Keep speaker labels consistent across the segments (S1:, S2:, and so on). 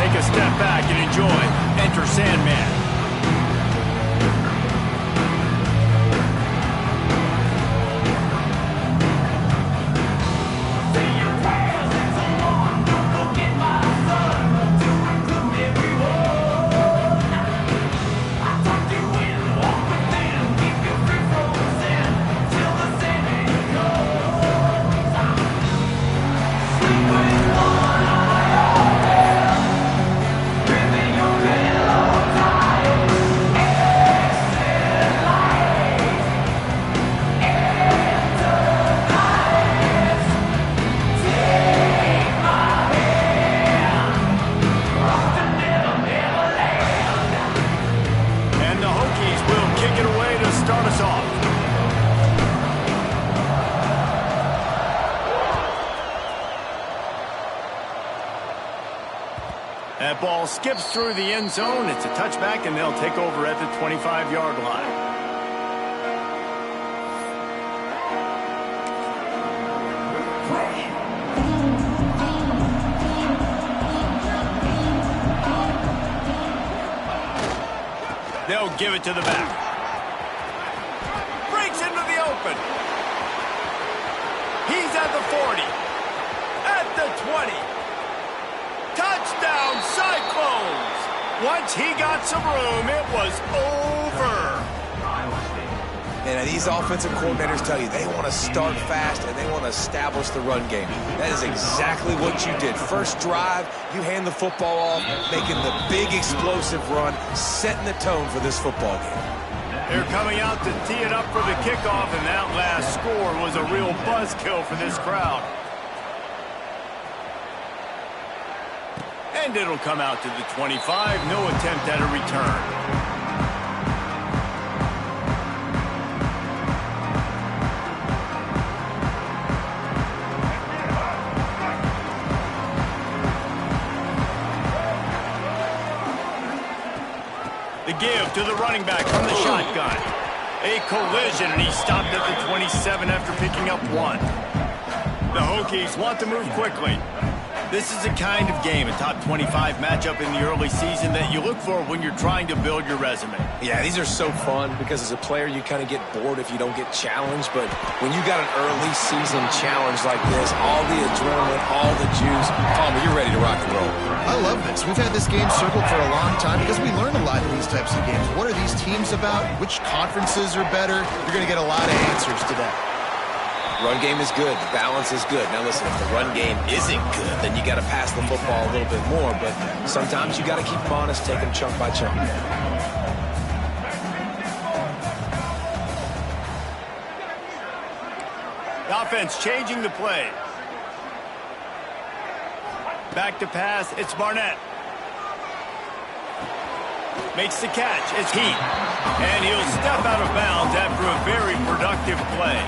S1: take a step back and enjoy. Enter Sandman. That ball skips through the end zone. It's a touchback, and they'll take over at the 25-yard line. They'll give it to the back. Breaks into the open. He's at the 40. At the 20. Touchdown, Cyclones! Once he got some room, it was over.
S2: And these offensive coordinators tell you they want to start fast and they want to establish the run game. That is exactly what you did. First drive, you hand the football off, making the big explosive run, setting the tone for this football game.
S1: They're coming out to tee it up for the kickoff, and that last score was a real buzzkill for this crowd. And it'll come out to the 25. No attempt at a return. The give to the running back from the shotgun. A collision, and he stopped at the 27 after picking up one. The Hokies want to move quickly. This is the kind of game, a top 25 matchup in the early season, that you look for when you're trying to build your resume.
S2: Yeah, these are so fun because as a player, you kind of get bored if you don't get challenged. But when you got an early season challenge like this, all the adrenaline, all the juice, Palmer, you're ready to rock and roll.
S3: I love this. We've had this game circled for a long time because we learn a lot in these types of games. What are these teams about? Which conferences are better? You're going to get a lot of answers today.
S2: Run game is good. The balance is good. Now listen, if the run game isn't good, then you got to pass the football a little bit more. But sometimes you got to keep them honest, take them chunk by chunk.
S1: The offense changing the play. Back to pass. It's Barnett. Makes the catch. It's Heat. And he'll step out of bounds after a very productive play.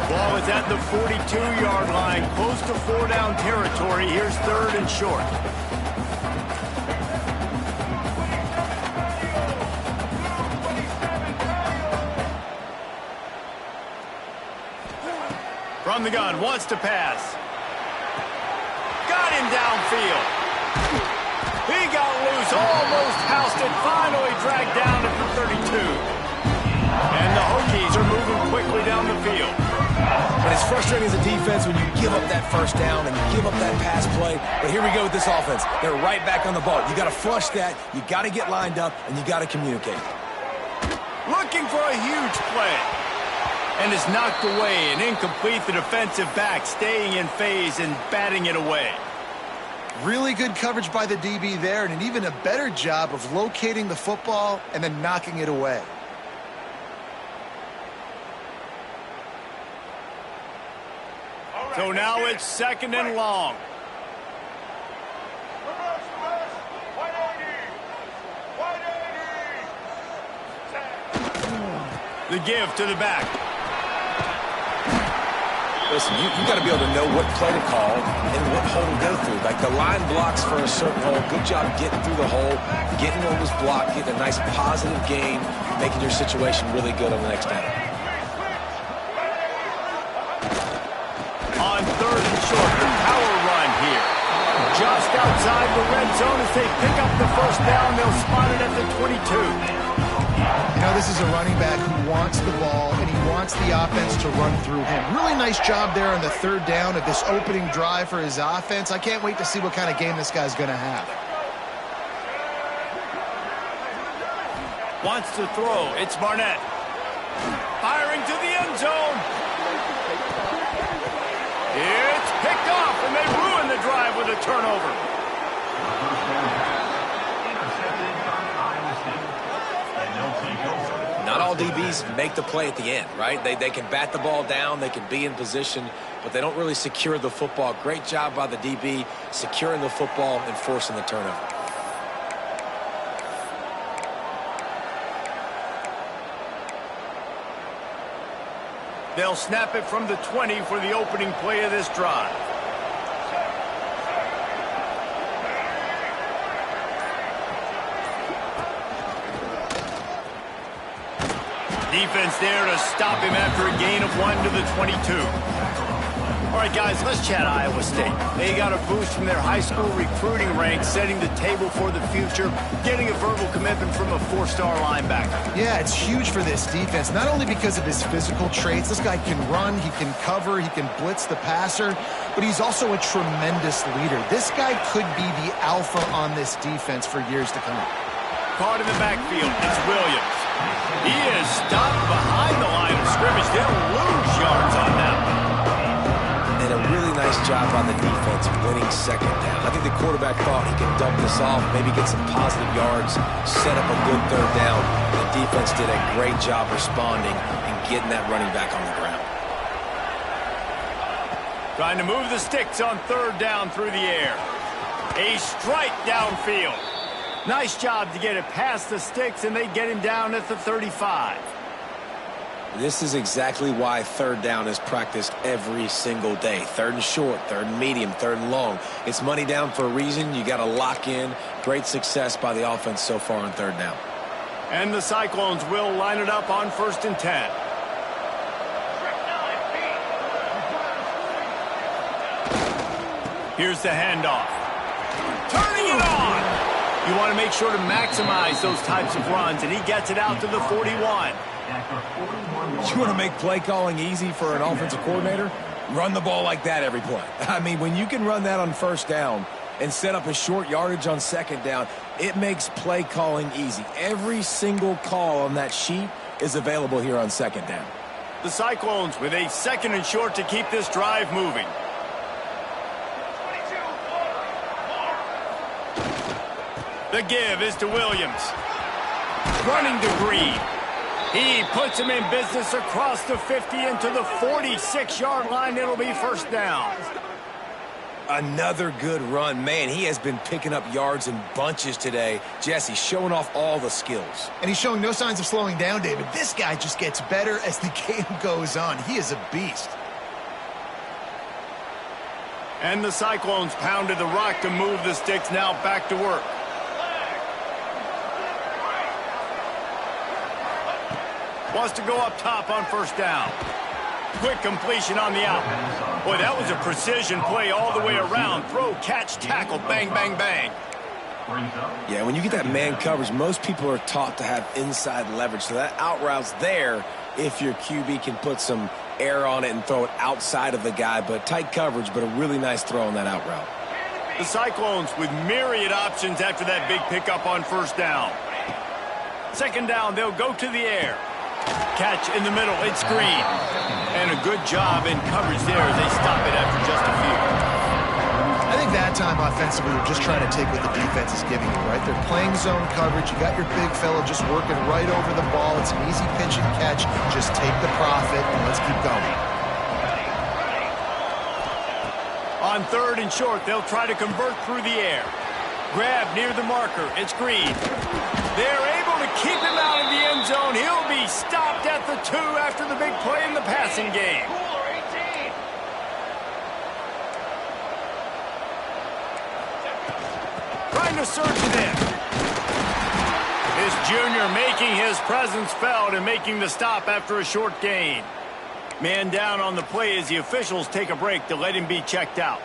S1: Ball is at the 42-yard line, close to 4-down territory. Here's third and short. From the gun, wants to pass. Got him downfield. He got loose, almost housed it, finally dragged down at the 32. And the Hokies are moving quickly down the field.
S2: And it's frustrating as a defense when you give up that first down and you give up that pass play. But here we go with this offense. They're right back on the ball. You got to flush that, you got to get lined up, and you got to communicate.
S1: Looking for a huge play. And it's knocked away and incomplete. The defensive back staying in phase and batting it away.
S3: Really good coverage by the DB there, and an even a better job of locating the football and then knocking it away.
S1: So now it's second and long. The give to the back.
S2: Listen, you got to be able to know what play to call and what hole to go through. Like the line blocks for a certain hole. Good job getting through the hole, getting what was blocked, getting a nice positive gain, making your situation really good on the next down.
S1: On third and short, the power run here. Just outside the red zone as they pick up the first down. They'll spot it at the 22.
S3: You know, this is a running back who wants the ball, and he wants the offense to run through him. Really nice job there on the third down of this opening drive for his offense. I can't wait to see what kind of game this guy's going to have.
S1: Wants to throw. It's Barnett. Firing to the end zone. It's picked off, and they ruin the drive with a turnover.
S2: Not all DBs make the play at the end, right? They can bat the ball down, they can be in position, but they don't really secure the football. Great job by the DB securing the football and forcing the turnover.
S1: They'll snap it from the 20 for the opening play of this drive. Defense there to stop him after a gain of 1 to the 22. All right, guys, let's chat Iowa State. They got a boost from their high school recruiting ranks, setting the table for the future, getting a verbal commitment from a 4-star linebacker.
S3: Yeah, it's huge for this defense, not only because of his physical traits. This guy can run, he can cover, he can blitz the passer, but he's also a tremendous leader. This guy could be the alpha on this defense for years to come.
S1: Caught in the backfield, it's Williams. He is stopped behind the line of scrimmage. They'll lose yards on that one.
S2: And a really nice job on the defense winning second down. I think the quarterback thought he could dump this off, maybe get some positive yards, set up a good third down. The defense did a great job responding and getting that running back on the ground.
S1: Trying to move the sticks on third down through the air. A strike downfield. Nice job to get it past the sticks, and they get him down at the 35.
S2: This is exactly why third down is practiced every single day. Third and short, third and medium, third and long. It's money down for a reason. You got to lock in. Great success by the offense so far on third down.
S1: And the Cyclones will line it up on 1st and 10. Here's the handoff. Turning it on. You want to make sure to maximize those types of runs, and he gets it out to the 41.
S2: You want to make play calling easy for an offensive coordinator? Run the ball like that every play. I mean, when you can run that on first down and set up a short yardage on second down, it makes play calling easy. Every single call on that sheet is available here on second down.
S1: The Cyclones with a 2nd and short to keep this drive moving. The give is to Williams. Running to Green. He puts him in business across the 50 into the 46-yard line. It'll be first down.
S2: Another good run. Man, he has been picking up yards in bunches today. Jesse showing off all the skills.
S3: And he's showing no signs of slowing down, David. This guy just gets better as the game goes on. He is a beast.
S1: And the Cyclones pounded the rock to move the sticks. Now back to work. Wants to go up top on first down. Quick completion on the out. Boy, that was a precision play all the way around. Throw, catch, tackle, bang, bang, bang.
S2: Yeah, when you get that man coverage, most people are taught to have inside leverage. So that out route's there if your QB can put some air on it and throw it outside of the guy. But tight coverage, but a really nice throw on that out route.
S1: The Cyclones with myriad options after that big pickup on first down. Second down, they'll go to the air. Catch in the middle, it's Green. And a good job in coverage there as they stop it after just a few.
S3: I think that time offensively, you're just trying to take what the defense is giving you, right? They're playing zone coverage. You got your big fella just working right over the ball. It's an easy pitch and catch. Just take the profit and let's keep going.
S1: On 3rd and short, they'll try to convert through the air. Grab near the marker, it's Green. They're able to keep him out of the end zone. He'll be stopped at the 2 after the big play in the passing game. Trying to surge it in. This junior making his presence felt and making the stop after a short gain. Man down on the play as the officials take a break to let him be checked out.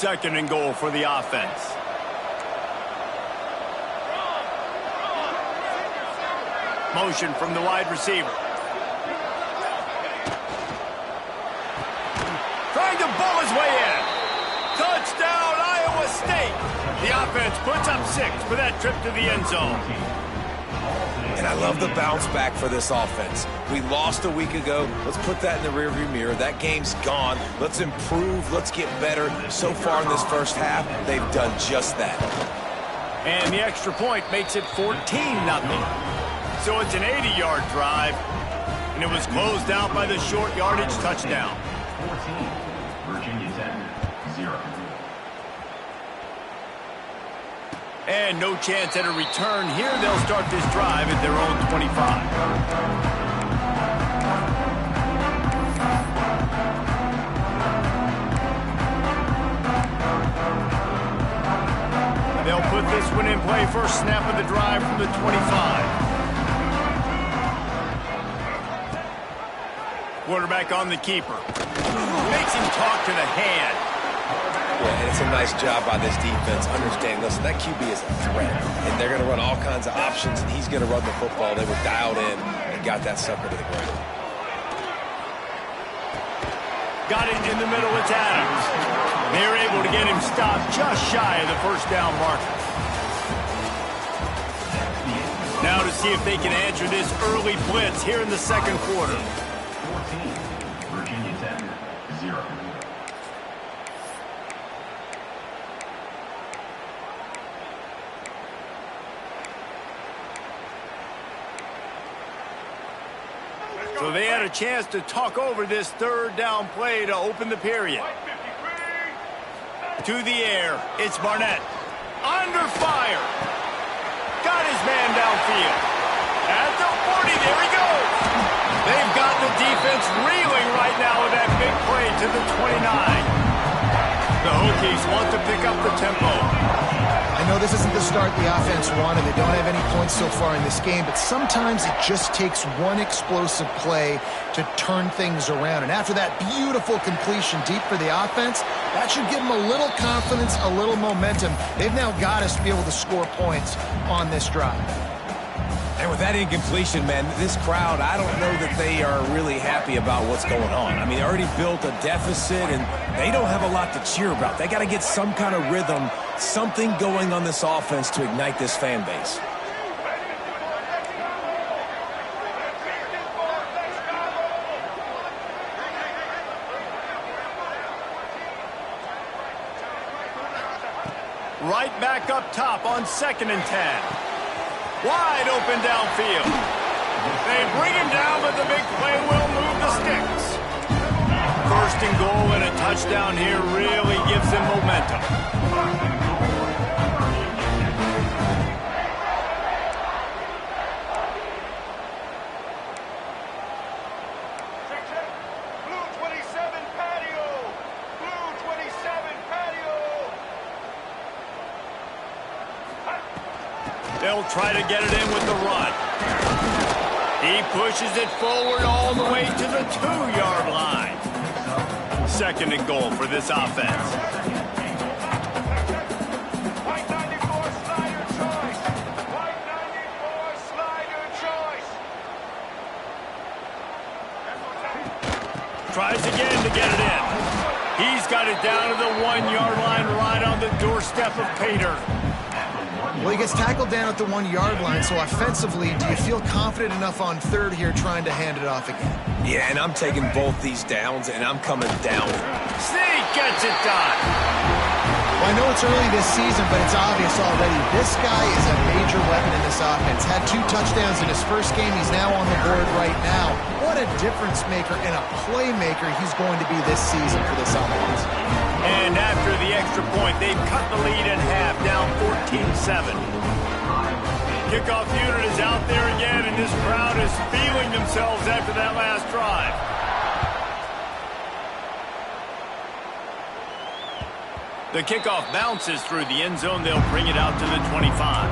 S1: Second and goal for the offense. Motion from the wide receiver. Trying to bull his way in. Touchdown, Iowa State. The offense puts up 6 for that trip to the end zone.
S2: And I love the bounce back for this offense. We lost a week ago. Let's put that in the rearview mirror. That game's gone. Let's improve. Let's get better. So far in this first half, they've done just that.
S1: And the extra point makes it 14-0. So it's an 80-yard drive, and it was closed out by the short yardage touchdown.
S4: 14, Virginia Tech, 0.
S1: And no chance at a return here. They'll start this drive at their own 25. They'll put this one in play first snap of the drive from the 25. Quarterback on the keeper. Makes him talk to the hand.
S2: Yeah, and it's a nice job by this defense. Understand, listen, that QB is a threat. And they're going to run all kinds of options, and he's going to run the football. They were dialed in and got that sucker to the ground.
S1: Got it in the middle. It's Adams. They're able to get him stopped just shy of the first down marker. Now to see if they can answer this early blitz here in the second quarter.
S4: 14, Virginia Tech, 0.
S1: So they had a chance to talk over this third down play to open the period. To the air, it's Barnett. Under fire. Got his man downfield. At the 40, there he goes. They've got the defense reeling right now with that big play to the 29. The Hokies want to pick up the tempo.
S3: I know this isn't the start the offense wanted. They don't have any points so far in this game, but sometimes it just takes one explosive play to turn things around. And after that beautiful completion deep for the offense, that should give them a little confidence, a little momentum. They've now got us to be able to score points on this drive.
S2: And with that incompletion, man, this crowd, I don't know that they are really happy about what's going on. I mean, they already built a deficit, and they don't have a lot to cheer about. They got to get some kind of rhythm, something going on this offense to ignite this fan base.
S1: Right back up top on 2nd and 10. Wide open downfield. They bring him down, but the big play will move the sticks. First and goal and a touchdown here really gives them momentum.
S5: Blue 27 patio. Blue 27 patio.
S1: They'll try to get it in with the run. He pushes it forward all the way to the 2-yard line. 2nd and goal for this offense.
S5: White 94 slider choice. White 94 slider choice.
S1: Tries again to get it in. He's got it down to the 1-yard line right on the doorstep of Pater.
S3: Well, he gets tackled down at the 1-yard line, so offensively, do you feel confident enough on third here trying to hand it off again?
S2: Yeah, and I'm taking both these downs, and I'm coming down.
S1: Sneak gets it done.
S3: Well, I know it's early this season, but it's obvious already. This guy is a major weapon in this offense. Had 2 touchdowns in his first game. He's now on the board right now. What a difference maker and a playmaker he's going to be this season for this offense.
S1: And after the extra point, they've cut the lead in half, down 14-7. Kickoff unit is out there again, and this crowd is feeling themselves after that last drive. The kickoff bounces through the end zone. They'll bring it out to the 25.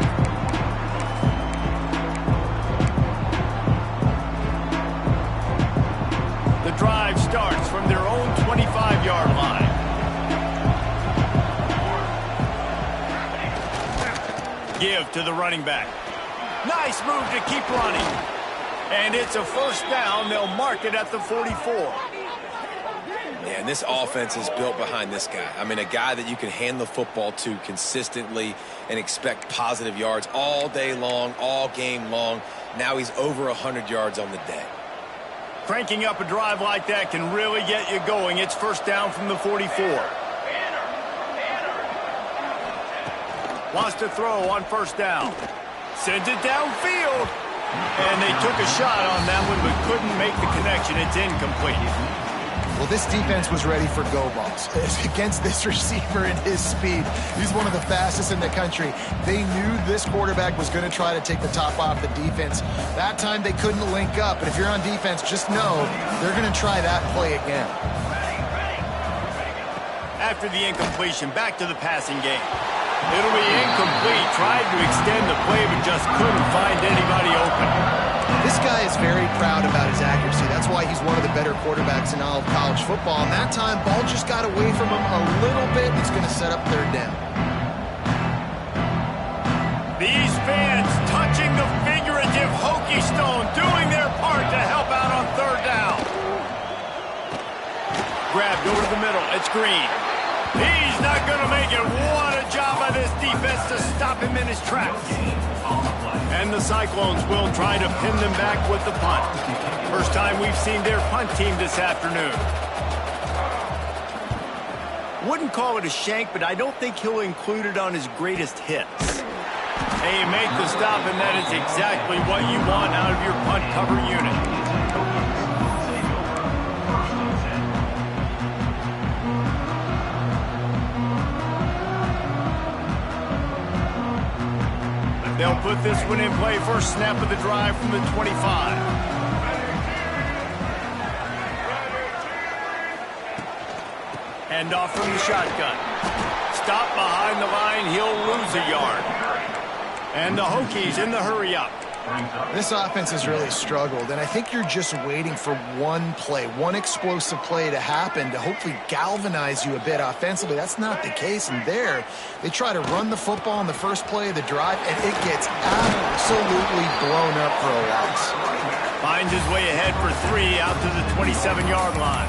S1: The drive starts from their own 25-yard line. give to the running back. Nice move to keep running. And it's a first down. They'll mark it at the 44.
S2: Yeah, and this offense is built behind this guy. I mean, a guy that you can hand the football to consistently and expect positive yards all day long, all game long. Now he's over 100 yards on the day.
S1: Cranking up a drive like that can really get you going. It's first down from the 44. Wants to throw on first down. Sends it downfield. And they took a shot on that one, but couldn't make the connection. It's incomplete.
S3: Well, this defense was ready for go balls. Against this receiver and his speed, he's one of the fastest in the country. They knew this quarterback was going to try to take the top off the defense. That time they couldn't link up, but if you're on defense, just know they're going to try that play again.
S1: After the incompletion, back to the passing game. It'll be incomplete. Tried to extend the play, but just couldn't find anybody open.
S3: This guy is very proud about his accuracy. That's why he's one of the better quarterbacks in all of college football. And that time, ball just got away from him a little bit. He's going to set up third down.
S1: These fans touching the figurative Hokie Stone, doing their part to help out on third down. Grabbed over to the middle. It's Green. He's not going to make it. What a job by this defense to stop him in his tracks. And the Cyclones will try to pin them back with the punt. First time we've seen their punt team this afternoon. Wouldn't call it a shank, but I don't think he'll include it on his greatest hits. Hey, make the stop, and that is exactly what you want out of your punt cover unit. They'll put this one in play. First snap of the drive from the 25. Hand off from the shotgun. Stop behind the line. He'll lose a yard. And the Hokies in the hurry up.
S3: This offense has really struggled, and I think you're just waiting for one play, one explosive play to happen to hopefully galvanize you a bit offensively. That's not the case, and there they try to run the football in the first play of the drive, and it gets absolutely blown up for a loss.
S1: Finds his way ahead for 3 out to the 27-yard line.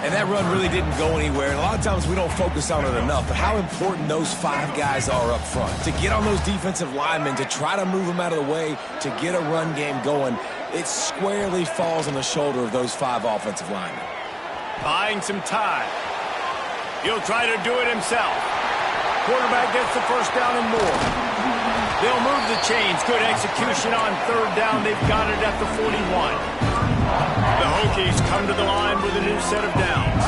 S2: And that run really didn't go anywhere. And a lot of times we don't focus on it enough. But how important those 5 guys are up front. To get on those defensive linemen, to try to move them out of the way, to get a run game going, it squarely falls on the shoulder of those 5 offensive linemen.
S1: Buying some time. He'll try to do it himself. Quarterback gets the first down and more. They'll move the chains. Good execution on third down. They've got it at the 41. The Hokies come to the line with a new set of downs.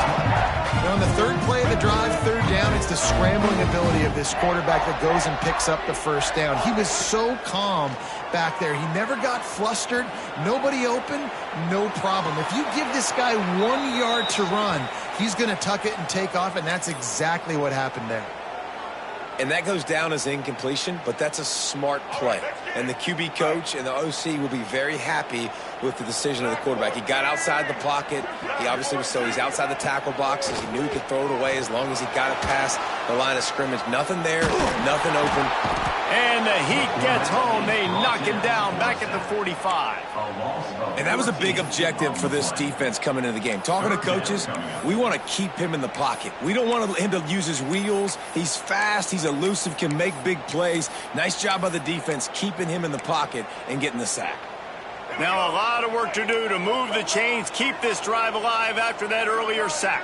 S3: And on the third play of the drive, third down, it's the scrambling ability of this quarterback that goes and picks up the first down. He was so calm back there. He never got flustered. Nobody open, no problem. If you give this guy 1 yard to run, he's going to tuck it and take off, and that's exactly what happened there.
S2: And that goes down as incompletion, but that's a smart play. And the QB coach and the OC will be very happy with the decision of the quarterback. He got outside the pocket. He obviously was so he's outside the tackle boxes. He knew he could throw it away as long as he got it past the line of scrimmage. Nothing there, nothing open.
S1: And the Heat gets home. They knock him down back at the 45.
S2: And that was a big objective for this defense coming into the game. Talking to coaches, we want to keep him in the pocket. We don't want him to use his wheels. He's fast, he's elusive, can make big plays. Nice job by the defense keeping him in the pocket and getting the sack.
S1: Now a lot of work to do to move the chains, keep this drive alive after that earlier sack.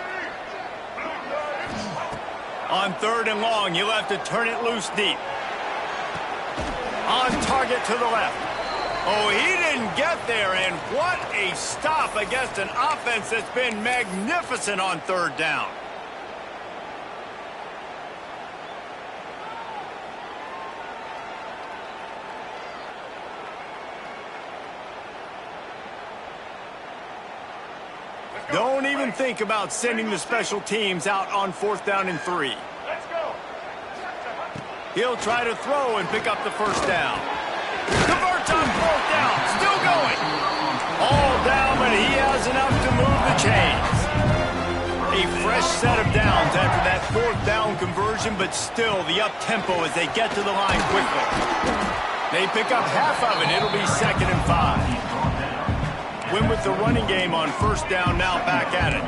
S1: On third and long, you'll have to turn it loose deep. On target to the left. Oh, he didn't get there, and what a stop against an offense that's been magnificent on third down. Don't even think about sending the special teams out on 4th down and 3.
S5: Let's go.
S1: He'll try to throw and pick up the first down. Converts on 4th down. Still going. All down, but he has enough to move the chains. A fresh set of downs after that 4th down conversion, but still the up-tempo as they get to the line quickly. They pick up half of it. It'll be 2nd and 5. Win with the running game on 1st down, now back at it.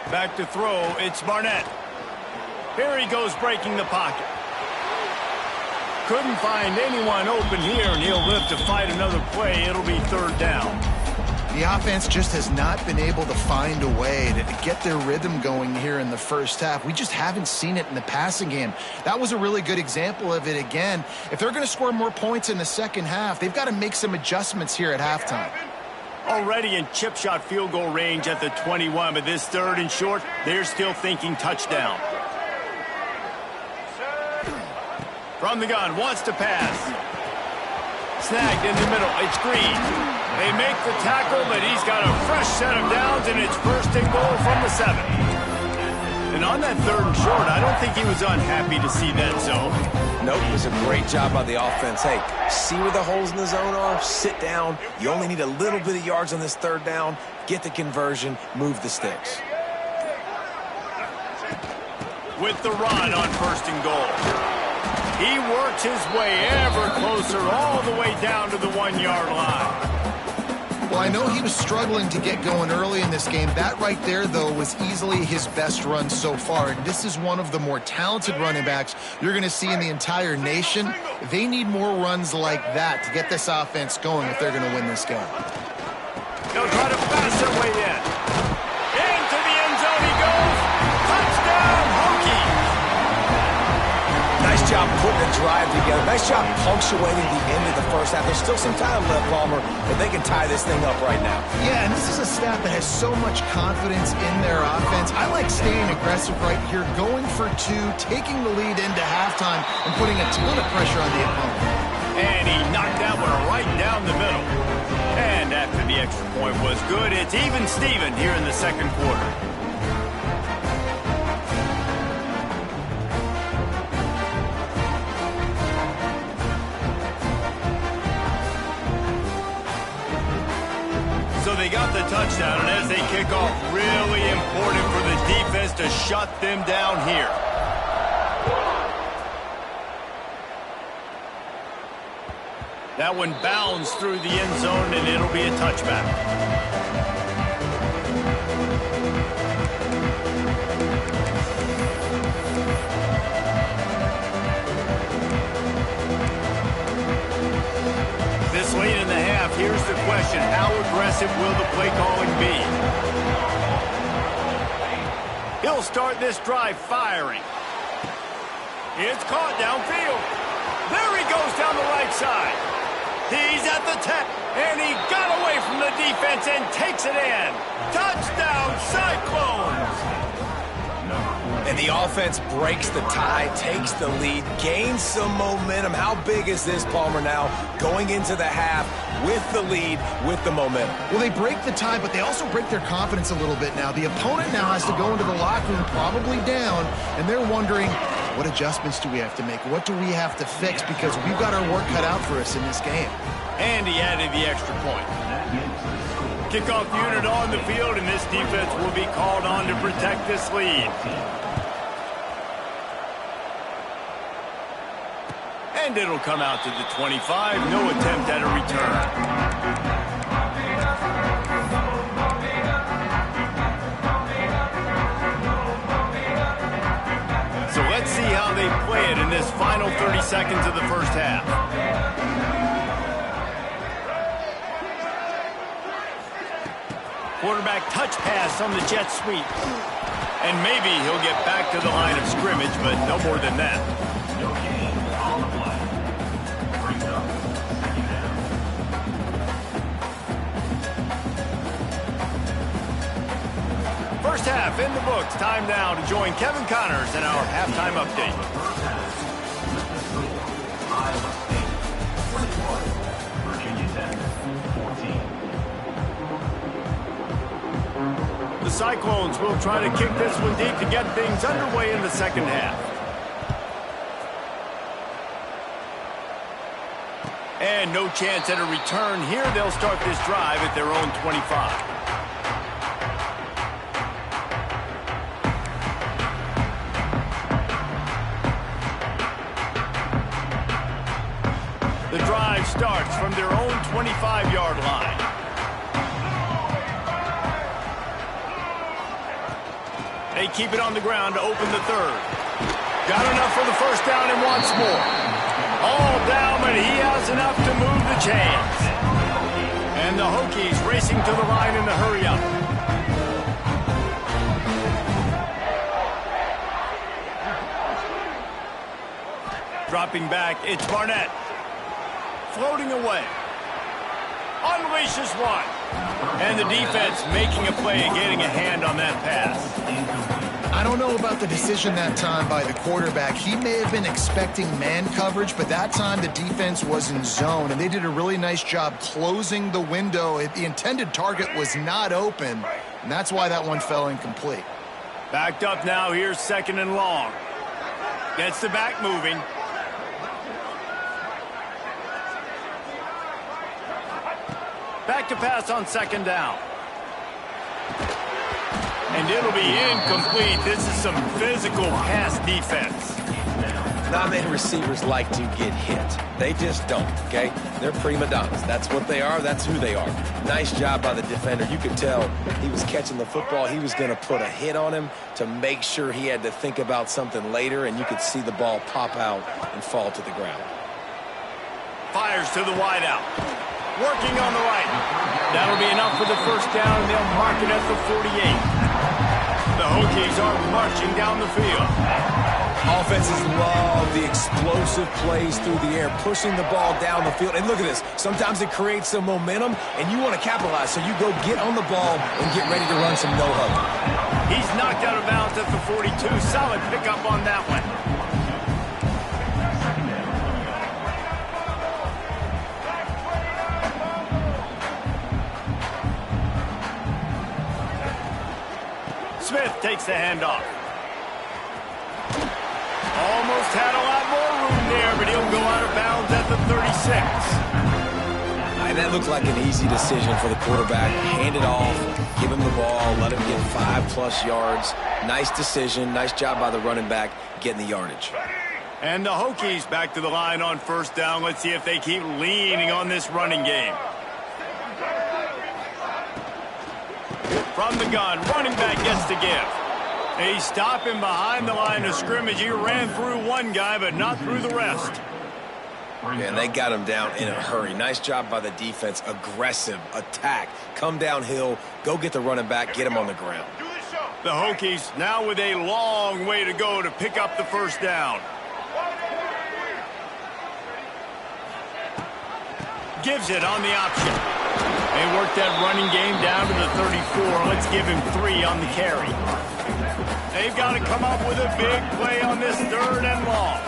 S1: Back to throw, it's Barnett. Here he goes breaking the pocket. Couldn't find anyone open here, and he'll live to fight another play. It'll be 3rd down.
S3: The offense just has not been able to find a way to get their rhythm going here in the first half. We just haven't seen it in the passing game. That was a really good example of it again. If they're going to score more points in the second half, they've got to make some adjustments here at halftime.
S1: Already in chip shot field goal range at the 21, but this 3rd and short, they're still thinking touchdown. From the gun, wants to pass. Snagged in the middle, it's Green. They make the tackle, but he's got a fresh set of downs, and it's 1st and goal from the 7. And on that 3rd and short, I don't think he was unhappy to see that zone.
S2: Nope, it was a great job by the offense. Hey, see where the holes in the zone are? Sit down. You only need a little bit of yards on this 3rd down. Get the conversion, move the sticks.
S1: With the run on 1st and goal. He works his way ever closer all the way down to the 1-yard line.
S3: Well, I know he was struggling to get going early in this game. That right there, though, was easily his best run so far. And this is one of the more talented running backs you're going to see in the entire nation. They need more runs like that to get this offense going if they're going to win this game.
S1: They'll try to pass their way in. Into the end zone he goes. Touchdown, Hokies!
S2: Nice job putting a drive together. Nice job punctuating the end of the first half. There's still some time left, Palmer, but they can tie this thing up right now.
S3: Yeah, and this is a staff that has so much confidence in their offense. I like staying aggressive right here, going for 2, taking the lead into halftime, and putting a ton of pressure on the opponent.
S1: And he knocked that one right down the middle. And after the extra point was good, it's even Steven here in the 2nd quarter. So they got the touchdown, and as they kick off, really important for the defense to shut them down here. That one bounds through the end zone, and it'll be a touchback. This late in the half, here's the question. How aggressive will the play calling be? He'll start this drive firing. It's caught downfield. There he goes down the right side. He's at the 10, and he got away from the defense and takes it in. Touchdown, Cyclones!
S2: And the offense breaks the tie, takes the lead, gains some momentum. How big is this, Palmer, now going into the half with the lead, with the momentum?
S3: Well, they break the tie, but they also break their confidence a little bit now. The opponent now has to go into the locker room probably down, and they're wondering, what adjustments do we have to make? What do we have to fix? Because we've got our work cut out for us in this game.
S1: And he added the extra point. Kickoff unit on the field, and this defense will be called on to protect this lead. And it'll come out to the 25. No attempt at a return. So let's see how they play it in this final 30 seconds of the first half. Quarterback touch pass on the jet sweep. And maybe he'll get back to the line of scrimmage, but no more than that.
S4: No gain on the play. Brings up 2nd down.
S1: First half in the books. Time now to join Kevin Connors in our halftime update.
S4: First half. Iowa State 21. Virginia Tech 14.
S1: The Cyclones will try to kick this one deep to get things underway in the second half. And no chance at a return here. They'll start this drive at their own 25. The drive starts from their own 25-yard line. They keep it on the ground to open the third. Got enough for the first down and wants more. All down, but he has enough to move the chains. And the Hokies racing to the line in the hurry-up. Dropping back, it's Barnett. Floating away. Unleashes one. And the defense making a play and getting a hand on that pass.
S3: I don't know about the decision that time by the quarterback. He may have been expecting man coverage, but that time the defense was in zone, and they did a really nice job closing the window. The intended target was not open, and that's why that one fell incomplete.
S1: Backed up now. Here's second and long. Gets the back moving. Back to pass on second down. And it'll be incomplete. This is some physical pass defense.
S2: Not many receivers like to get hit. They just don't, okay? They're prima donnas. That's what they are. That's who they are. Nice job by the defender. You could tell he was catching the football. He was going to put a hit on him to make sure he had to think about something later, and you could see the ball pop out and fall to the ground.
S1: Fires to the wideout. Working on the right. That'll be enough for the first down, and they'll mark it at the 48. The Hokies are marching down the field.
S2: Offenses love the explosive plays through the air, pushing the ball down the field. And look at this. Sometimes it creates some momentum, and you want to capitalize. So you go get on the ball and get ready to run some no-huddle.
S1: He's knocked out of bounds at the 42. Solid pickup on that one. Smith takes the handoff. Almost had a lot more room there, but he'll go out of bounds at the 36.
S2: And that looked like an easy decision for the quarterback. Hand it off, give him the ball, let him get 5+ yards. Nice decision, nice job by the running back getting the yardage.
S1: And the Hokies back to the line on first down. Let's see if they keep leaning on this running game. From the gun, running back gets to give. They stop him behind the line of scrimmage. He ran through one guy, but not through the rest.
S2: And they got him down in a hurry. Nice job by the defense. Aggressive attack. Come downhill, go get the running back, get him on the ground.
S1: The Hokies now with a long way to go to pick up the first down. Gives it on the option. They work that running game down to the 34. Let's give him 3 on the carry. They've got to come up with a big play on this third and long.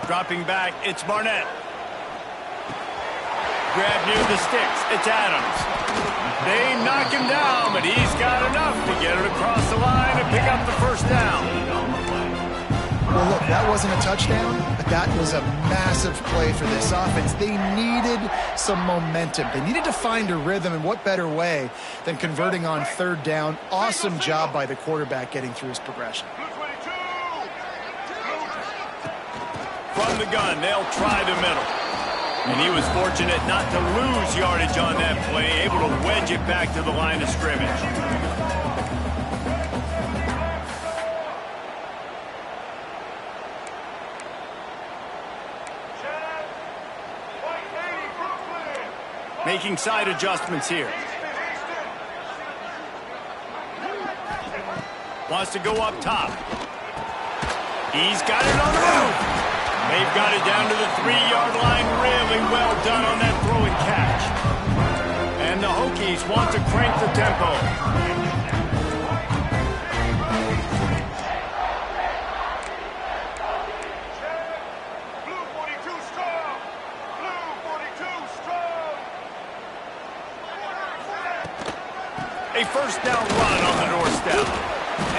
S1: Dropping back, it's Barnett. Grab near the sticks, it's Adams. They knock him down, but he's got enough to get it across the line and pick up the first down.
S3: Well, look, that wasn't a touchdown, but that was a massive play for this offense. They needed some momentum. They needed to find a rhythm, and what better way than converting on third down. Awesome job by the quarterback getting through his progression.
S1: From the gun, they'll try the middle. And he was fortunate not to lose yardage on that play, able to wedge it back to the line of scrimmage. Making side adjustments here. Wants to go up top. He's got it on the roof. They've got it down to the 3-yard line. Really well done on that throw and catch. And the Hokies want to crank the tempo. A first down run on the doorstep.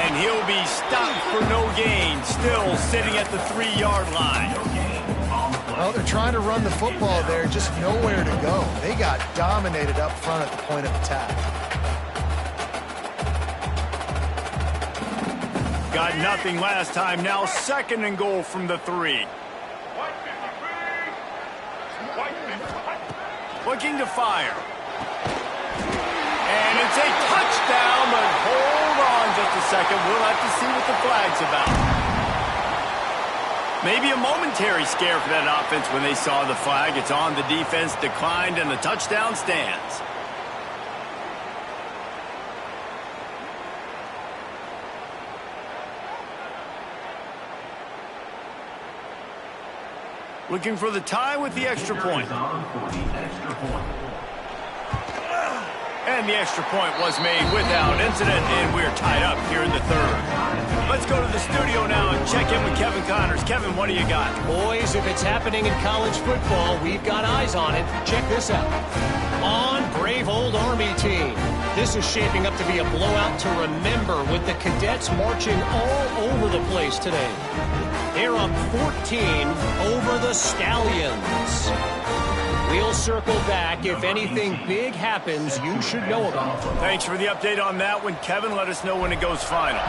S1: And he'll be stopped for no gain, still sitting at the 3-yard line.
S3: Well, they're trying to run the football there, just nowhere to go. They got dominated up front at the point of attack.
S1: Got nothing last time, now 2nd and goal from the 3. Looking to fire. And it's a touchdown, but hold on just a second. We'll have to see what the flag's about. Maybe a momentary scare for that offense when they saw the flag. It's on, the defense declined, and the touchdown stands. Looking for the tie with the extra point. And the extra point was made without incident, and we're tied up here in the 3rd. Let's go to the studio now and check in with Kevin Connors. Kevin, what do you got?
S6: Boys, if it's happening in college football, we've got eyes on it. Check this out. On brave old Army team. This is shaping up to be a blowout to remember with the cadets marching all over the place today. They're up 14 over the Stallions. We'll circle back. If anything big happens, you should know about it.
S1: Thanks for the update on that one, Kevin. Let us know when it goes final.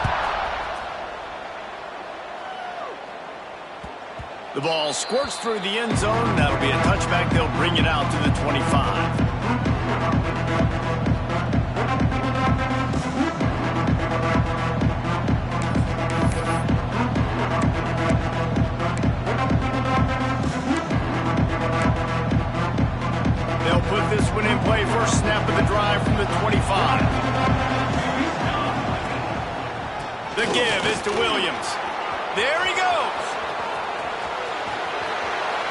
S1: The ball squirts through the end zone. That'll be a touchback. They'll bring it out to the 25. Put this one in play. First snap of the drive from the 25. The give is to Williams. There he goes.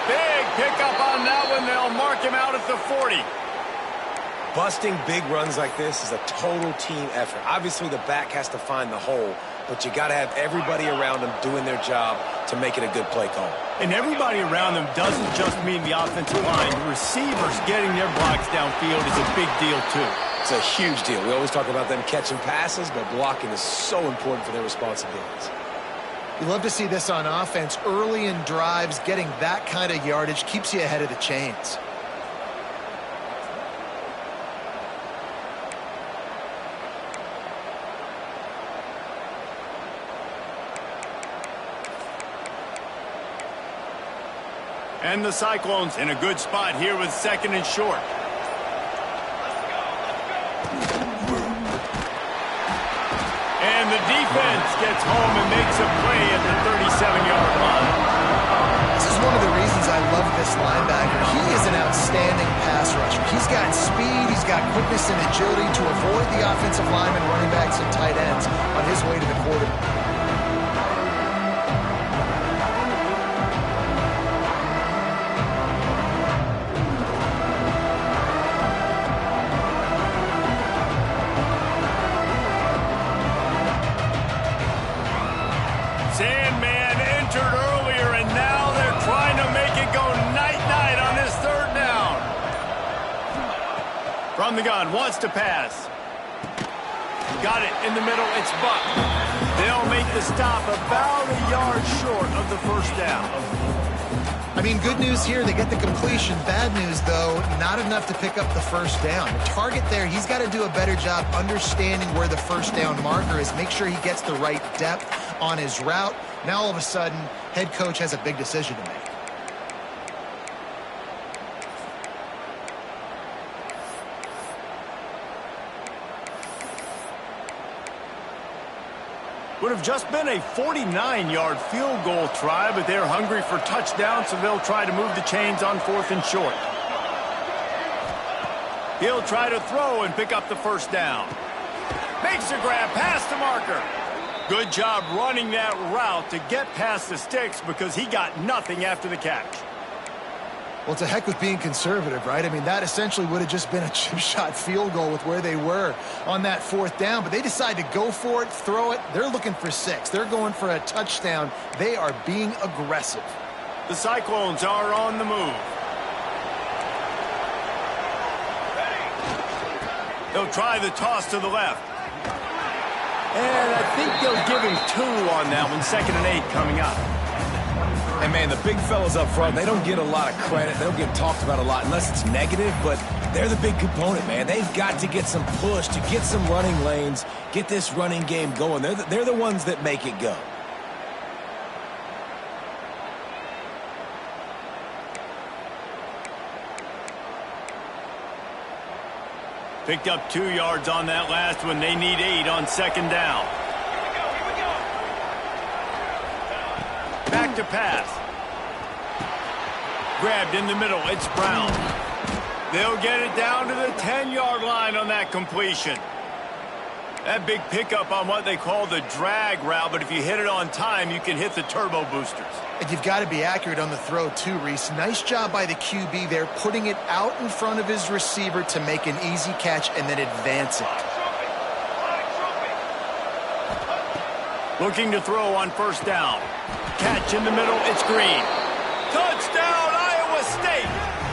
S1: Big pickup on that one. They'll mark him out at the 40.
S2: Busting big runs like this is a total team effort. Obviously, the back has to find the hole, but you got to have everybody around them doing their job to make it a good play call.
S1: And everybody around them doesn't just mean the offensive line. The receivers getting their blocks downfield is a big deal, too.
S2: It's a huge deal. We always talk about them catching passes, but blocking is so important for their responsibilities.
S3: You love to see this on offense. Early in drives, getting that kind of yardage keeps you ahead of the chains.
S1: And the Cyclones in a good spot here with 2nd and short. And the defense gets home and makes a play at the 37-yard line.
S3: This is one of the reasons I love this linebacker. He is an outstanding pass rusher. He's got speed, he's got quickness and agility to avoid the offensive linemen, running backs, and tight ends on his way to the quarterback.
S1: Sandman entered earlier, and now they're trying to make it go night-night on this 3rd down. From the gun, wants to pass. Got it in the middle, it's Buck. They'll make the stop about a yard short of the 1st down.
S3: I mean, good news here, they get the completion. Bad news, though, not enough to pick up the 1st down. The target there, he's got to do a better job understanding where the 1st down marker is, make sure he gets the right depth on his route. Now, all of a sudden, head coach has a big decision to make.
S1: Would have just been a 49-yard field goal try, but they're hungry for touchdown, so they'll try to move the chains on 4th and short. He'll try to throw and pick up the 1st down. Makes a grab past the marker. Good job running that route to get past the sticks because he got nothing after the catch.
S3: Well, to heck with being conservative, right? I mean, that essentially would have just been a chip shot field goal with where they were on that 4th down. But they decide to go for it, throw it. They're looking for 6. They're going for a touchdown. They are being aggressive.
S1: The Cyclones are on the move. They'll try the toss to the left. And I think they'll give him 2 on that one. 2nd and 8 coming up.
S2: And, man, the big fellas up front, they don't get a lot of credit. They don't get talked about a lot unless it's negative, but they're the big component, man. They've got to get some push, to get some running lanes, get this running game going. They're the ones that make it go.
S1: Picked up 2 yards on that last one. They need 8 on 2nd down. Back to pass. Grabbed in the middle. It's Brown. They'll get it down to the 10-yard line on that completion. That big pickup on what they call the drag route, but if you hit it on time, you can hit the turbo boosters.
S3: And you've got to be accurate on the throw, too, Reese. Nice job by the QB there, putting it out in front of his receiver to make an easy catch and then advance it.
S1: Looking to throw on 1st down. Catch in the middle, it's Green. Touchdown, Iowa State!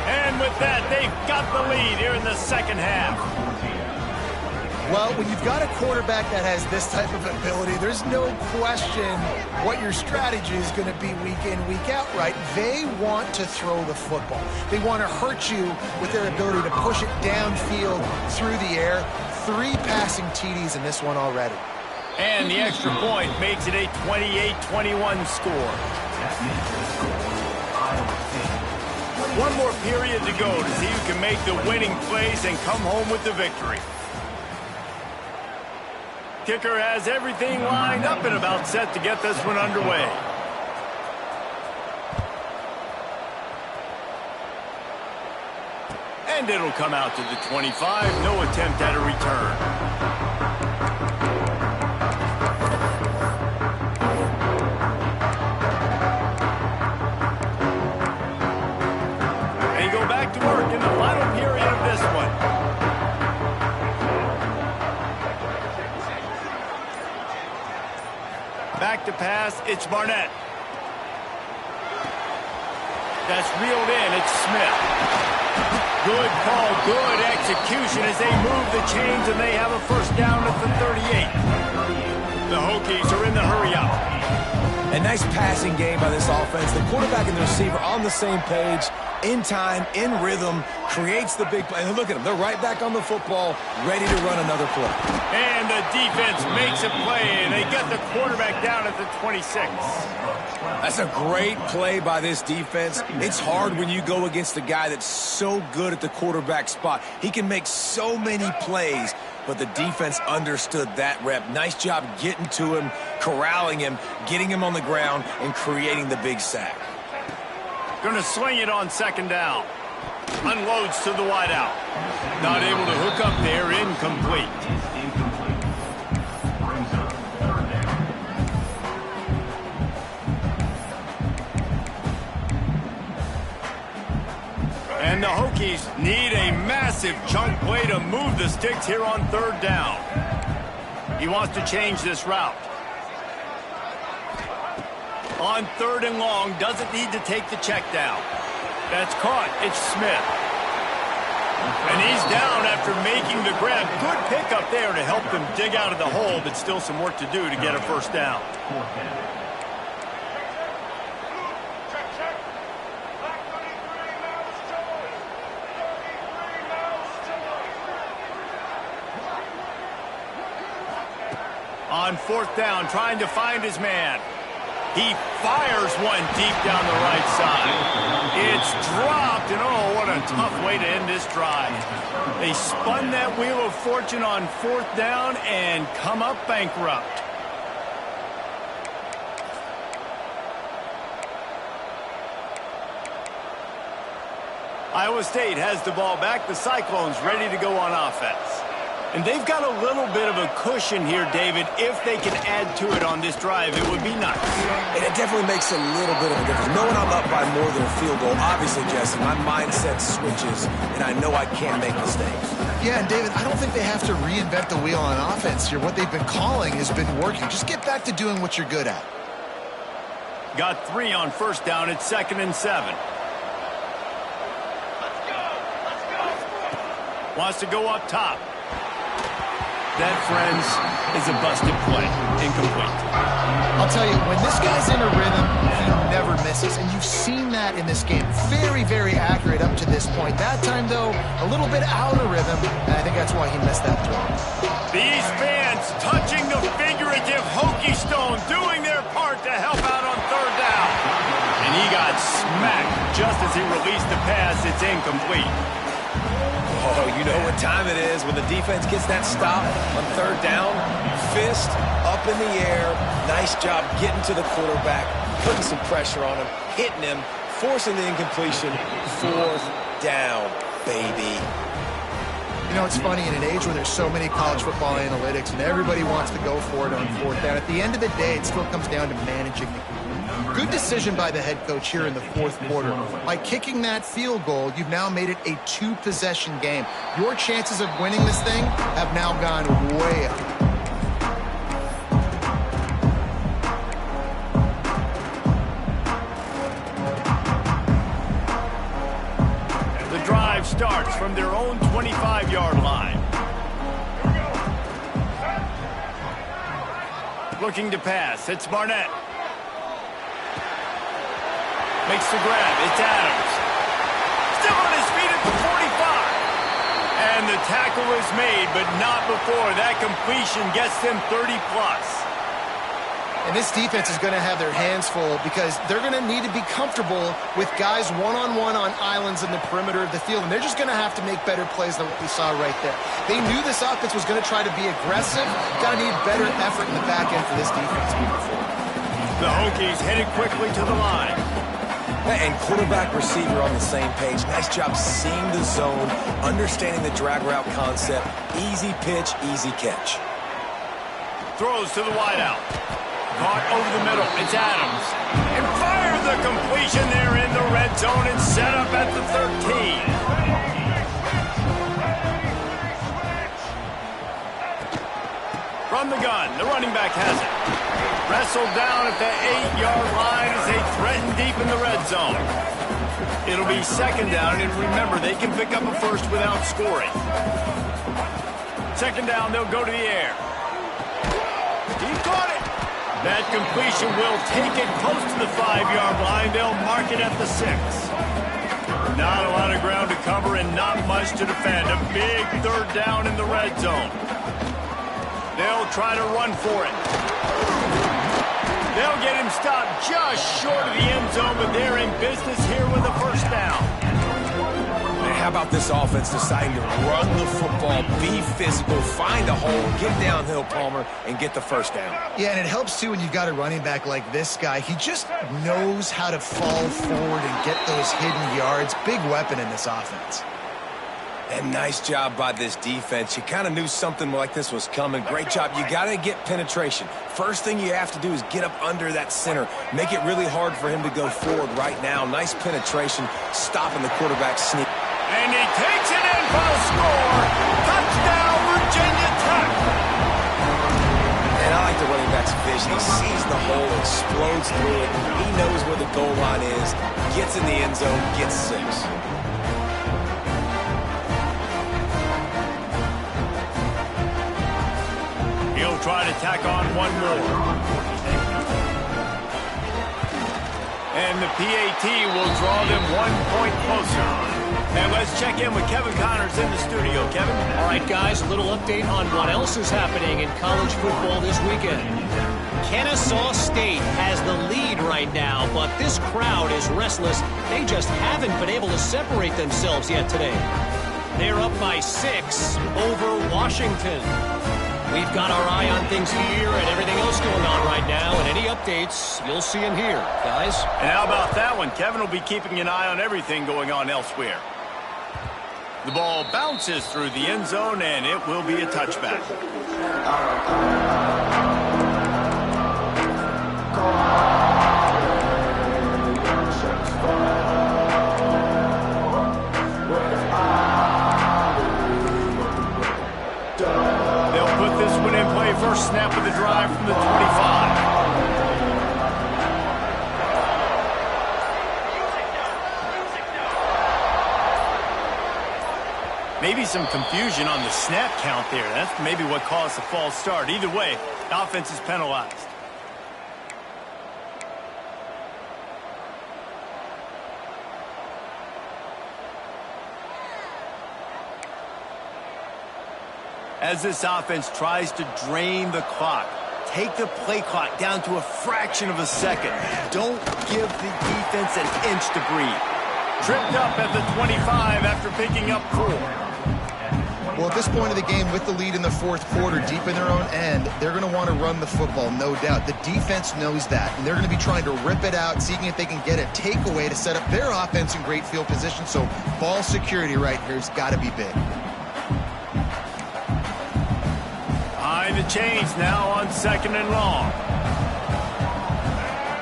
S1: And with that, they've got the lead here in the 2nd half.
S3: Well, when you've got a quarterback that has this type of ability, there's no question what your strategy is going to be week in, week out, right? They want to throw the football. They want to hurt you with their ability to push it downfield through the air. 3 passing TDs in this one already.
S1: And the extra point makes it a 28-21 score. One more period to go to see who can make the winning plays and come home with the victory. Kicker has everything lined up and about set to get this one underway. And it'll come out to the 25. No attempt at a return. To work in the final period of this one. Back to pass, it's Barnett. That's reeled in, it's Smith. Good call, good execution as they move the chains and they have a 1st down at the 38. The Hokies are in the hurry-up.
S2: A nice passing game by this offense. The quarterback and the receiver on the same page, in time, in rhythm, creates the big play. And look at them. They're right back on the football, ready to run another play.
S1: And the defense makes a play, and they get the quarterback down at the 26.
S2: That's a great play by this defense. It's hard when you go against a guy that's so good at the quarterback spot. He can make so many plays, but the defense understood that rep. Nice job getting to him, corralling him, getting him on the ground, and creating the big sack.
S1: Going to sling it on 2nd down. Unloads to the wideout. Not able to hook up there, incomplete. And the Hokies need a massive chunk play to move the sticks here on 3rd down. He wants to change this route. On 3rd and long, doesn't need to take the check down. That's caught. It's Smith. And he's down after making the grab. Good pickup there to help him dig out of the hole, but still some work to do to get a 1st down. On 4th down, trying to find his man. He fires one deep down the right side. It's dropped, and oh, what a tough way to end this drive. They spun that wheel of fortune on 4th down and come up bankrupt. Iowa State has the ball back. The Cyclones ready to go on offense. And they've got a little bit of a cushion here, David. If they can add to it on this drive, it would be nice.
S2: And it definitely makes a little bit of a difference. Knowing I'm up by more than a field goal, obviously, Jesse, my mindset switches, and I know I can't make mistakes.
S3: Yeah, and David, I don't think they have to reinvent the wheel on offense here. What they've been calling has been working. Just get back to doing what you're good at.
S1: Got 3 on 1st down. It's 2nd and 7. Wants to go up top. That, friends, is a busted play. Incomplete.
S3: I'll tell you, when this guy's in a rhythm, he never misses. And you've seen that in this game. Very, very accurate up to this point. That time, though, a little bit out of rhythm. And I think that's why he missed that throw.
S1: These fans touching the figurative hokey stone, doing their part to help out on third down. And he got smacked just as he released the pass. It's incomplete.
S2: Oh, you know what time it is when the defense gets that stop on third down. Fist up in the air. Nice job getting to the quarterback, putting some pressure on him, hitting him, forcing the incompletion. Fourth down, baby.
S3: You know, it's funny, in an age where there's so many college football analytics and everybody wants to go for it on fourth down, at the end of the day, it still comes down to managing the game. Good decision by the head coach here in the fourth quarter. By kicking that field goal, you've now made it a two-possession game. Your chances of winning this thing have now gone way up.
S1: The drive starts from their own 25-yard line. Looking to pass. It's Barnett. Makes the grab. It's Adams. Still on his feet at the 45. And the tackle is made, but not before that completion gets them 30-plus.
S3: And this defense is going to have their hands full because they're going to need to be comfortable with guys one-on-one on islands in the perimeter of the field. And they're just going to have to make better plays than what we saw right there. They knew this offense was going to try to be aggressive. Got to need better effort in the back end for this defense moving forward.
S1: The Hokies headed quickly to the line.
S2: And quarterback receiver on the same page. Nice job seeing the zone, understanding the drag route concept. Easy pitch, easy catch.
S1: Throws to the wideout. Caught over the middle. It's Adams. And fires the completion there in the red zone and set up at the 13. From the gun, the running back has it. Wrestled down at the 8-yard line as they threaten deep in the red zone. It'll be second down, and remember, they can pick up a first without scoring. Second down, they'll go to the air. He caught it. That completion will take it close to the 5-yard line. They'll mark it at the 6. Not a lot of ground to cover and not much to defend. A big third down in the red zone. They'll try to run for it. They'll get him stopped just short of the end zone, but they're in business here with a first down.
S2: Man, how about this offense deciding to run the football, be physical, find a hole, get downhill, Palmer, and get the first down?
S3: Yeah, and it helps, too, when you've got a running back like this guy. He just knows how to fall forward and get those hidden yards. Big weapon in this offense.
S2: And nice job by this defense. You kind of knew something like this was coming. Great job. You got to get penetration. First thing you have to do is get up under that center. Make it really hard for him to go forward right now. Nice penetration, stopping the quarterback sneak.
S1: And he takes it in for a score. Touchdown, Virginia Tech.
S2: And I like the running back's vision. He sees the hole, explodes through it. He knows where the goal line is, gets in the end zone, gets 6.
S1: He'll try to tack on one more. And the PAT will draw them 1 point closer. And let's check in with Kevin Connors in the studio. Kevin?
S6: All right, guys, a little update on what else is happening in college football this weekend. Kennesaw State has the lead right now, but this crowd is restless. They just haven't been able to separate themselves yet today. They're up by 6 over Washington. We've got our eye on things here and everything else going on right now, and any updates, you'll see them here, guys.
S1: And how about that one? Kevin will be keeping an eye on everything going on elsewhere. The ball bounces through the end zone, and it will be a touchback. They'll put this one in play. First snap of the drive from the 25. Maybe some confusion on the snap count there. That's maybe what caused the false start. Either way, the offense is penalized. As this offense tries to drain the clock, take the play clock down to a fraction of a second. Don't give the defense an inch to breathe. Tripped up at the 25 after picking up 4.
S3: Well, at this point of the game, with the lead in the fourth quarter, deep in their own end, they're going to want to run the football, no doubt. The defense knows that, and they're going to be trying to rip it out, seeing if they can get a takeaway to set up their offense in great field position. So ball security right here has got to be big.
S1: Behind the chains now on 2nd and long.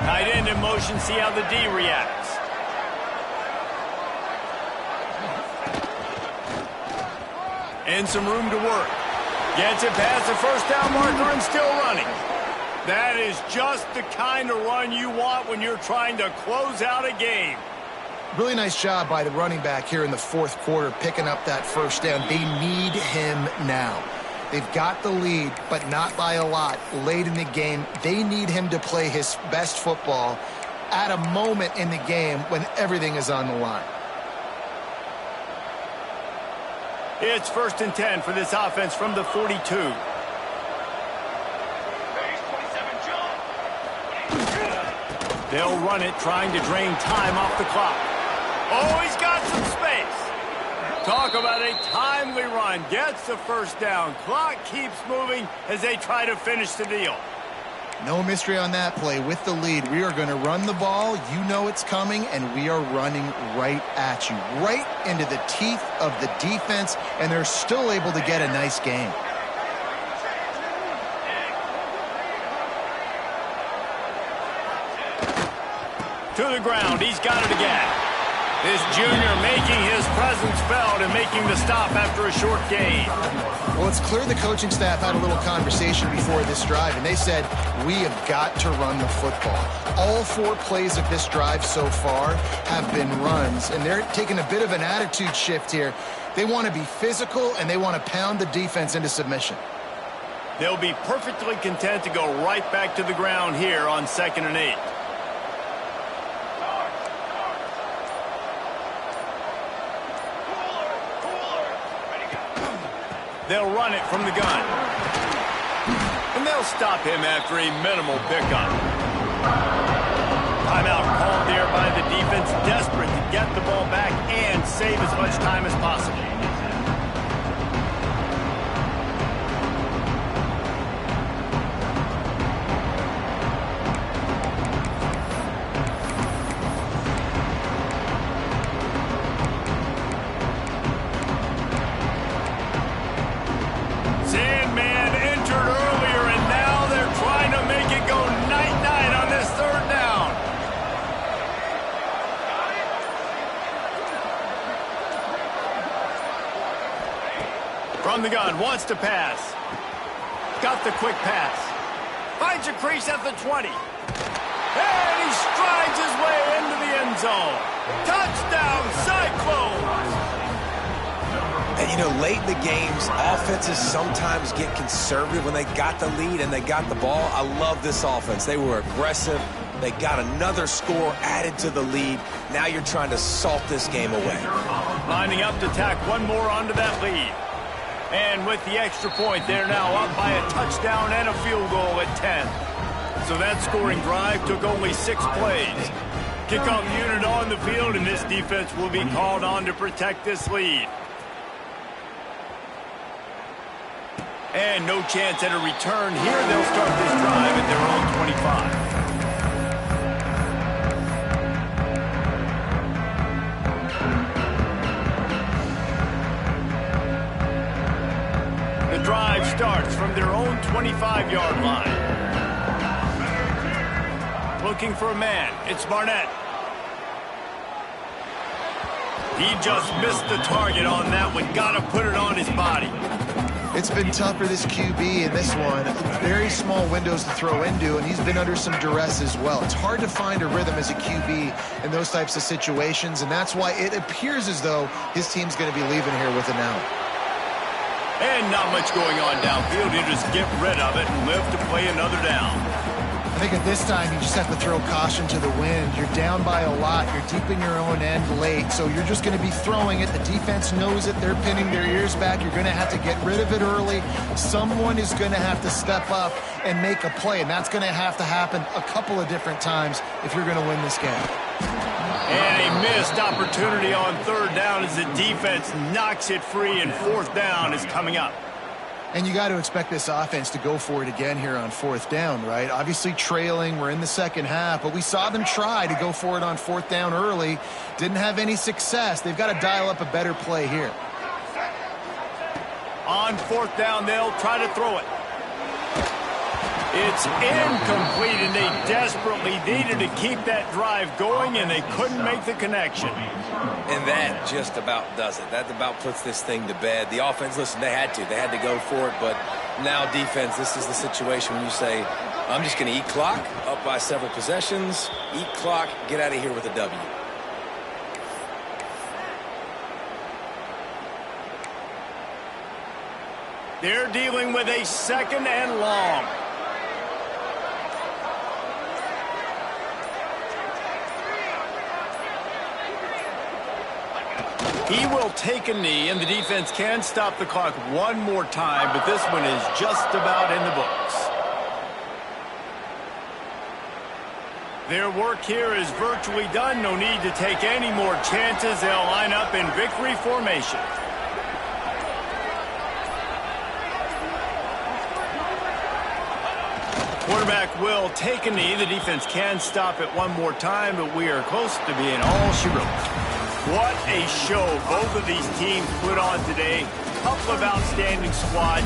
S1: Tight end in motion, see how the D reacts. And some room to work. Gets it past the first down marker and still running. That is just the kind of run you want when you're trying to close out a game.
S3: Really nice job by the running back here in the fourth quarter, picking up that first down. They need him now. They've got the lead, but not by a lot. Late in the game, they need him to play his best football at a moment in the game when everything is on the line.
S1: It's 1st and 10 for this offense from the 42. They'll run it, trying to drain time off the clock. Oh, he's got some space. Talk about a timely run. Gets the first down. Clock keeps moving as they try to finish the deal.
S3: No mystery on that play. With the lead, we are going to run the ball. You know it's coming, and we are running right at you. Right into the teeth of the defense, and they're still able to get a nice gain.
S1: To the ground. He's got it again. This junior making his presence felt and making the stop after a short gain.
S3: Well, it's clear the coaching staff had a little conversation before this drive, and they said, we have got to run the football. All 4 plays of this drive so far have been runs, and they're taking a bit of an attitude shift here. They want to be physical, and they want to pound the defense into submission.
S1: They'll be perfectly content to go right back to the ground here on 2nd and 8. They'll run it from the gun. And they'll stop him after a minimal pickup. Timeout called there by the defense, desperate to get the ball back and save as much time as possible. From the gun, wants to pass. Got the quick pass. Finds a crease at the 20. And he strides his way into the end zone. Touchdown, Cyclones!
S2: And, you know, late in the games, offenses sometimes get conservative when they got the lead and they got the ball. I love this offense. They were aggressive. They got another score added to the lead. Now you're trying to salt this game away.
S1: Lining up to tack one more onto that lead. And with the extra point, they're now up by a touchdown and a field goal at 10. So that scoring drive took only 6 plays. Kickoff unit on the field, and this defense will be called on to protect this lead. And no chance at a return here. They'll start this drive at their own 25. The drive starts from their own 25-yard line. Looking for a man. It's Barnett. He just missed the target on that one. Got to put it on his body.
S3: It's been tough for this QB in this one. Very small windows to throw into, and he's been under some duress as well. It's hard to find a rhythm as a QB in those types of situations, and that's why it appears as though his team's going to be leaving here with an out.
S1: And not much going on downfield. You just get rid of it and live to play another down.
S3: I think at this time, you just have to throw caution to the wind. You're down by a lot. You're deep in your own end late, so you're just going to be throwing it. The defense knows it. They're pinning their ears back. You're going to have to get rid of it early. Someone is going to have to step up and make a play, and that's going to have to happen a couple of different times if you're going to win this game.
S1: And a missed opportunity on third down as the defense knocks it free, and fourth down is coming up.
S3: And you got to expect this offense to go for it again here on fourth down, right? Obviously trailing, we're in the second half, but we saw them try to go for it on fourth down early. Didn't have any success. They've got to dial up a better play here.
S1: On fourth down, they'll try to throw it. It's incomplete, and they desperately needed to keep that drive going, and they couldn't make the connection.
S2: And that just about does it. That about puts this thing to bed. The offense, listen, they had to go for it, but now defense, this is the situation when you say, I'm just going to eat clock, up by several possessions, eat clock, get out of here with a W.
S1: They're dealing with a second and long. He will take a knee, and the defense can stop the clock one more time, but this one is just about in the books. Their work here is virtually done. No need to take any more chances. They'll line up in victory formation. Quarterback will take a knee. The defense can stop it one more time, but we are close to being all she wrote. What a show both of these teams put on today. Couple of outstanding squads.